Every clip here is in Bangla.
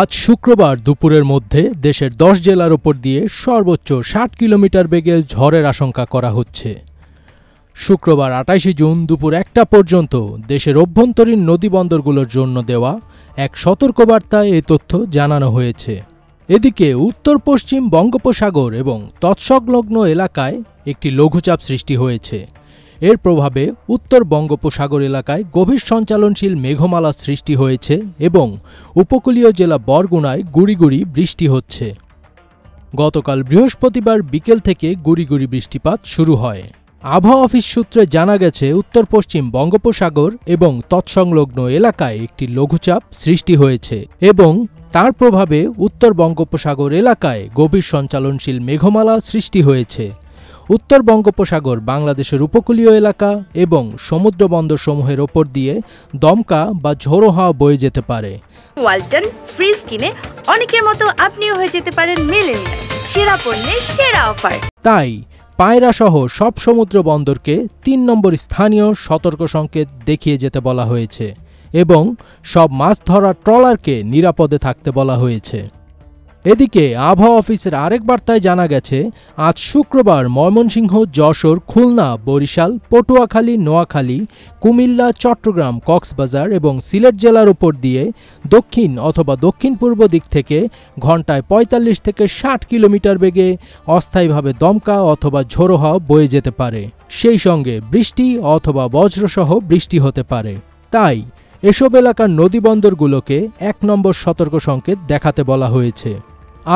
আজ শুক্রবার দুপুরের মধ্যে দেশের 10 জেলার ওপর দিয়ে সর্বোচ্চ 60 কিলোমিটার বেগে ঝড়ের আশঙ্কা করা হচ্ছে। শুক্রবার 28 জুন দুপুর 1টা পর্যন্ত দেশের অভ্যন্তরীণ নদীবন্দরগুলোর জন্য দেওয়া এক সতর্কবার্তায় এই তথ্য জানানো হয়েছে। এদিকে উত্তর পশ্চিম বঙ্গোপসাগর এবং তৎসংলগ্ন এলাকায় একটি লঘুচাপ সৃষ্টি হয়েছে। এর প্রভাবে উত্তর বঙ্গোপসাগর এলাকায় গভীর সঞ্চালনশীল মেঘমালা সৃষ্টি হয়েছে এবং উপকূলীয় জেলা বরগুনায় গুঁড়ি গুঁড়ি বৃষ্টি হচ্ছে। গতকাল বৃহস্পতিবার বিকেল থেকে গুঁড়ি গুঁড়ি বৃষ্টিপাত শুরু হয়। আবহাওয়া অফিস সূত্রে জানা গেছে, উত্তর পশ্চিম বঙ্গোপসাগর এবং তৎসংলগ্ন এলাকায় একটি লঘুচাপ সৃষ্টি হয়েছে এবং তার প্রভাবে উত্তর বঙ্গোপসাগর এলাকায় গভীর সঞ্চালনশীল মেঘমালা সৃষ্টি হয়েছে। উত্তর বঙ্গোপসাগর বাংলাদেশের উপকূলীয় এলাকা এবং সমুদ্র বন্দরসমূহের ওপর দিয়ে দমকা বা ঝোড়ো হাওয়া বয়ে যেতে পারে। ওয়ালটন ফ্রিজ কিনে অনেকের মতো আপনিও হয়ে যেতে পারেন মিলেনিয়াল, সেরা পণ্যের সেরা অফার। তাই পায়রা সহ সব সমুদ্র বন্দরকে 3 নম্বর স্থানীয় সতর্ক সংকেত দেখিয়ে যেতে বলা হয়েছে এবং সব মাছ ধরার ট্রলারকে নিরাপদে থাকতে বলা হয়েছে। এদিকে আবহাওয়া অফিসের আরেক বার্তায় জানা গেছে, আজ শুক্রবার ময়মনসিংহ, যশোর, খুলনা, বরিশাল, পটুয়াখালী, নোয়াখালী, কুমিল্লা, চট্টগ্রাম, কক্সবাজার এবং সিলেট জেলার উপর দিয়ে দক্ষিণ অথবা দক্ষিণ পূর্ব দিক থেকে ঘন্টায় 45 থেকে 60 কিলোমিটার বেগে অস্থায়ীভাবে দমকা অথবা ঝোড়ো হাওয়া বয়ে যেতে পারে। সেই সঙ্গে বৃষ্টি অথবা বজ্রসহ বৃষ্টি হতে পারে। তাই এসব এলাকার নদীবন্দরগুলোকে 1 নম্বর সতর্ক সংকেত দেখাতে বলা হয়েছে।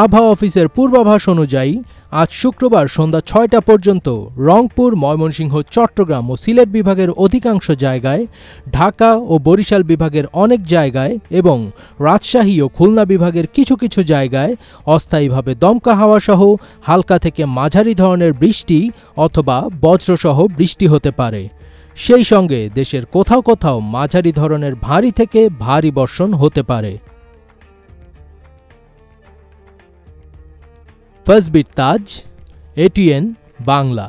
আবহাওয়া অফিসের পূর্বাভাস অনুযায়ী আজ শুক্রবার সন্ধ্যা 6টা পর্যন্ত রংপুর, ময়মনসিংহ, চট্টগ্রাম ও সিলেট বিভাগের অধিকাংশ জায়গায়, ঢাকা ও বরিশাল বিভাগের অনেক জায়গায় এবং রাজশাহী ও খুলনা বিভাগের কিছু কিছু জায়গায় অস্থায়ীভাবে দমকা হাওয়া সহ হালকা থেকে মাঝারি ধরনের বৃষ্টি অথবা বজ্রসহ বৃষ্টি হতে পারে। সেই সঙ্গে দেশের কোথাও কোথাও মাঝারি ধরনের ভারী থেকে ভারী বর্ষণ হতে পারে। ফার্স্ট বিট তাজ, ATN বাংলা।